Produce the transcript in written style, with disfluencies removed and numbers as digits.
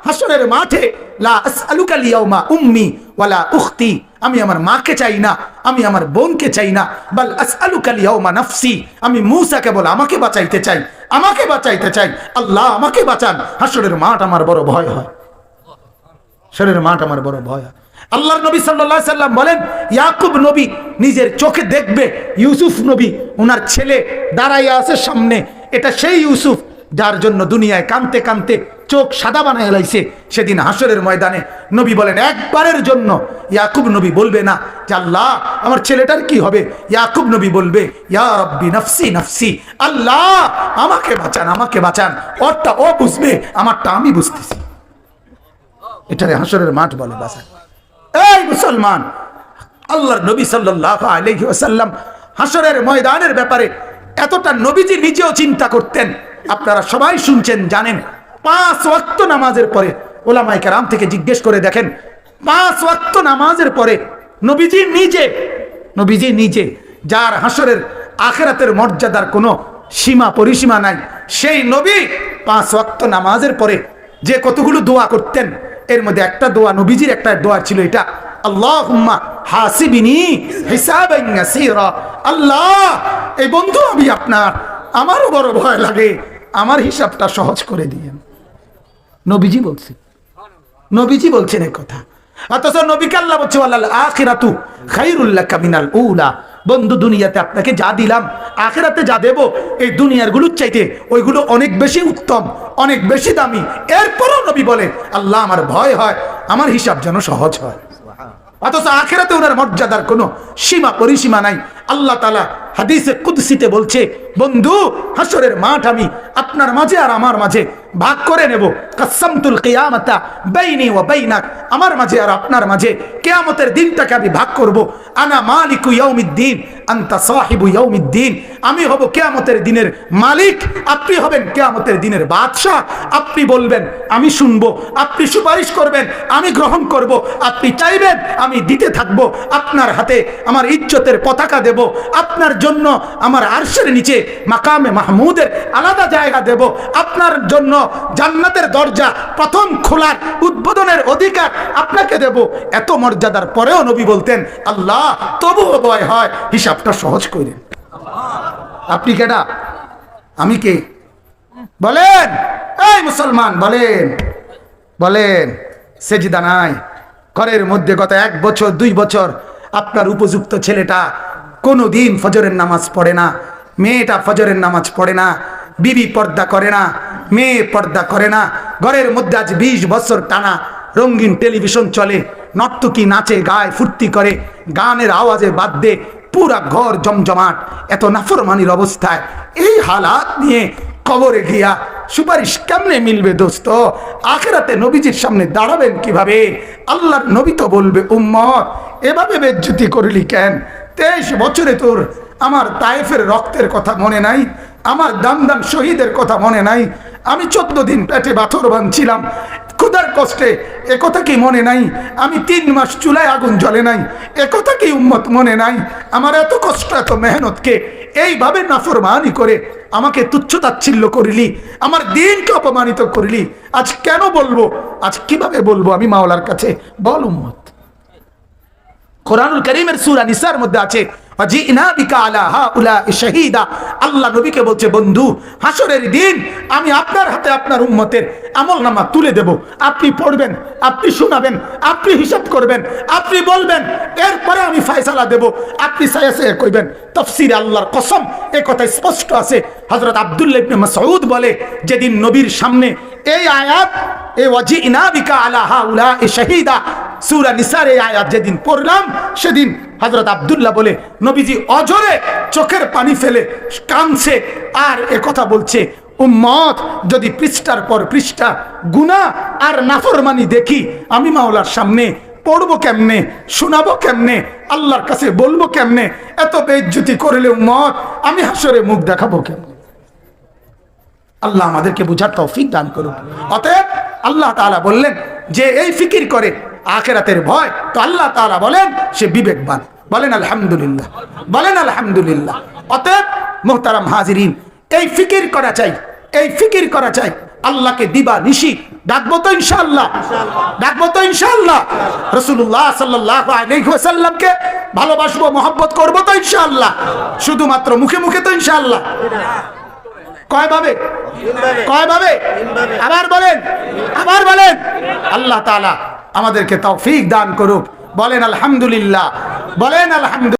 হাসরের মাঠে লা আসআলুকা লিয়াউমা উম্মি ওয়ালা উখতি, আমি আমার মাকে চাই না, আমি আমার বোনকে চাই না, বাল আসআলুকা লিয়াউমা নাফসি, আমি মূসা কেবল আমাকে বাঁচাইতে চাই, আমাকে বাঁচাইতে চাই। আল্লাহ আমাকে বাঁচান। হাসরের মাঠ আমার বড় ভয় হয়, হাসরের মাঠ আমার বড় ভয় হয়। আল্লাহর নবী সাল্লাল্লাহু আলাইহি সাল্লাম বলেন, ইয়াকুব নবী নিজের চোখে দেখবে ইউসুফ নবী ওনার ছেলে দাঁড়াইয়া আছে সামনে, এটা সেই ইউসুফ যার জন্য দুনিয়ায় কাঁদতে কাঁদতে চোখ সাদা বানায় লাইছে। সেদিন হাসরের ময়দানে নবী বলেন, একবারের জন্য ইয়াকুব নবী বলবে না যে আল্লাহ আমার ছেলেটার কি হবে, ইয়াকুব নবী বলবে ইয়া রব্বি নফসি নফসি, আল্লাহ আমাকে বাঁচান, আমাকে বাঁচান। ওরটা ও বুঝবে, আমারটা আমি বুঝতেছি। এটারে হাসরের মাঠ বলে বাঁচান। এই মুসলমান, আল্লাহর নবী সাল্লাল্লাহু আলাইহি ওয়াসাল্লাম হাসরের ময়দানের ব্যাপারে এতটা নবীজি নিজেও চিন্তা করতেন। আপনারা সবাই শুনছেন, জানেন। 5 ওয়াক্ত নামাজের পরে ওলামায়ে কেরাম থেকে জিজ্ঞেস করে দেখেন, 5 ওয়াক্ত নামাজের পরে নবীজি নিজে যার হাসরের আখিরাতের মর্যাদার কোনো সীমা পরিসীমা নাই, সেই নবী 5 ওয়াক্ত নামাজের পরে যে কতগুলো দোয়া করতেন, এর মধ্যে একটা দোয়া নবীজির একটা দোয়া ছিল এটা, আল্লাহুম্মা হাসিবিনি হিসাবান ইয়াসীরা। আল্লাহ এই বন্ধু আমি আপনার, আমারও বড় ভয় লাগে, আমার হিসাবটা সহজ করে দিয়েন। নবীজি বলছেন এই কথা। অথচ নবীকে আল্লাহ বলছে ওয়ালাল আখিরাতু খায়রুল লাকা মিনাল উলা, বন্ধু দুনিয়াতে আপনাকে যা দিলাম আখিরাতে যা দেব এই দুনিয়ার গুলোর চাইতে ওইগুলো অনেক বেশি উত্তম, অনেক বেশি দামি। এরপরও নবী বলে আল্লাহ আমার ভয় হয় আমার হিসাব যেন সহজ হয়। অথচ আখিরাতে ওনার মর্যাদার কোনো সীমা পরিসীমা নাই। আল্লাহ তাআলা হাদিসে কুদসিতে বলছে, বন্ধু হাসরের মাঠ আমি আপনার মাঝে আর আমার মাঝে ভাগ করে নেব। কাসামতুল কিয়ামাতা বাইনি ওয়া বাইনাক, আমার মাঝে আর আপনার মাঝে কিয়ামতের দিনটাকে আমি ভাগ করব। আনা মালিকু ইয়াউমিদ্দিন আনতা সাহিবু ইয়াউমিদ্দিন, আমি হব কিয়ামতের দিনের মালিক, আপনি হবেন কিয়ামতের দিনের বাদশা। আপনি বলবেন আমি শুনবো, আপনি সুপারিশ করবেন আমি গ্রহণ করব, আপনি চাইবেন আমি দিতে থাকব। আপনার হাতে আমার ইজ্জতের পতাকা দেব, আপনার জন্য আমার আরশের নিচে মাকামে মাহমুদের আলাদা জায়গা দেব, আপনার জন্য জান্নাতের দরজা প্রথম খোলার উদ্বোধনের অধিকার আপনাকে দেব। এত মর্যাদার পরেও নবী বলতেন আল্লাহ তবুও ভয় হয়, হিসাবটা সহজ করেন। আপনি কেডা, আমি কে বলেন? এই মুসলমান বলেন সেজদা নাই ঘরের মধ্যে গত 1 বছর 2 বছর আপনার উপযুক্ত ছেলেটা কোনোদিন ফজরের নামাজ পড়ে না, মেয়েটা ফজরের নামাজ পড়ে না, বিবি পর্দা করে না, মেয়ে পর্দা করে না, ঘরের মধ্যে আজ 20 বছর টানা রঙিন টেলিভিশন চলে, নর্তকী নাচে গায় ফুর্তি করে, গানের আওয়াজে বাদ্যে পুরা ঘর জমজমাট, এত নাফরমানির অবস্থায় এই হালাত নিয়ে কবরে গিয়া সুপারিশ কেমনে মিলবে দোস্ত? আখিরাতে নবীজির সামনে দাঁড়াবেন কিভাবে? আল্লাহর নবী তো বলবে উম্মত এভাবে বেজ্জতি করলি কেন? 23 বছরে তোর আমার তায়েফের রক্তের কথা মনে নাই, আমার দামদাম শহীদের কথা মনে নাই, আমি 14 দিন পেটে পাথর বাঁধছিলাম ক্ষুধার কষ্টে, একথা কি মনে নাই? আমি 3 মাস চুলায় আগুন জ্বলে নাই, একথা কি উম্মত মনে নাই? আমার এত কষ্ট এত মেহনতকে এইভাবে নাফরমানি করে আমাকে তুচ্ছ তাচ্ছিল্য করিলি, আমার দিনকে অপমানিত করিলি, আজ কেন বলবো? আজ কিভাবে বলবো আমি মাওলার কাছে? বল উম্মত। কোরআনুল কারীমের সূরা নিসার মধ্যে আছে ওয়াজিনা বিকা আলা হাউলাই শাহীদা, আল্লাহ নবীকে বলছে বন্ধু হাসরের দিন আমি আপনার হাতে আপনার উম্মতের আমলনামা তুলে দেব, আপনি পড়বেন, আপনি শোনাবেন, আপনি হিসাব করবেন, আপনি বলবেন, এরপরে আমি ফয়সালা দেব, আপনি সায়াসে কইবেন। তাফসীরে আল্লাহর কসম এই কথা স্পষ্ট আছে। হযরত আব্দুল্লাহ ইবনে মাসউদ বলে যেদিন নবীর সামনে এই আয়াত এই ওয়াজিনা বিকা আলা হাউলাই শাহীদা সূরা নিসার এই আয়াত যেদিন পড়লাম, সেদিন হযরত আব্দুল্লাহ বলে নবীজি অজরে চোখের পানি ফেলে কাঁদছে আর একথা বলছে উম্মত যদি পৃষ্ঠার পর পৃষ্ঠা গুনাহ আর নাফরমানি দেখি আমি মাওলার সামনে পড়বো কেমনে, শোনাবো কেমনে, আল্লাহর কাছে বলবো কেমনে? এত বেইজ্জতি করলে উম্মত আমি হাসরে মুখ দেখাবো কেমনে? আল্লাহ আমাদেরকে বুঝার তৌফিক দান করুন। অতএব আল্লাহ তাআলা বললেন যে এই ফিকির করে আখিরাতের ভয়, তো আল্লাহ তাআলা বলেন সে বিবেকবান। বলেন আলহামদুলিল্লাহ, বলেন আলহামদুলিল্লাহ। অতএব মুহতারাম হাজিরিন এই ফিকির করা চাই, এই ফিকির করা চাই। আল্লাহকে দিবা নিশি ডাকবো তো ইনশাআল্লাহ, ডাকবো তো ইনশাআল্লাহ। রাসূলুল্লাহ সাল্লাল্লাহু আলাইহি ওয়াসাল্লামকে ভালোবাসবো, মহব্বত করবো তো ইনশাআল্লাহ, শুধুমাত্র মুখে মুখে তো ইনশাআল্লাহ। কয় ভাবে? কয় ভাবে? আবার বলেন, আবার বলেন। আল্লাহ তাআলা আমাদেরকে তৌফিক দান করুক। বলেন আলহামদুলিল্লাহ, বলেন আলহামদুলিল্লাহ।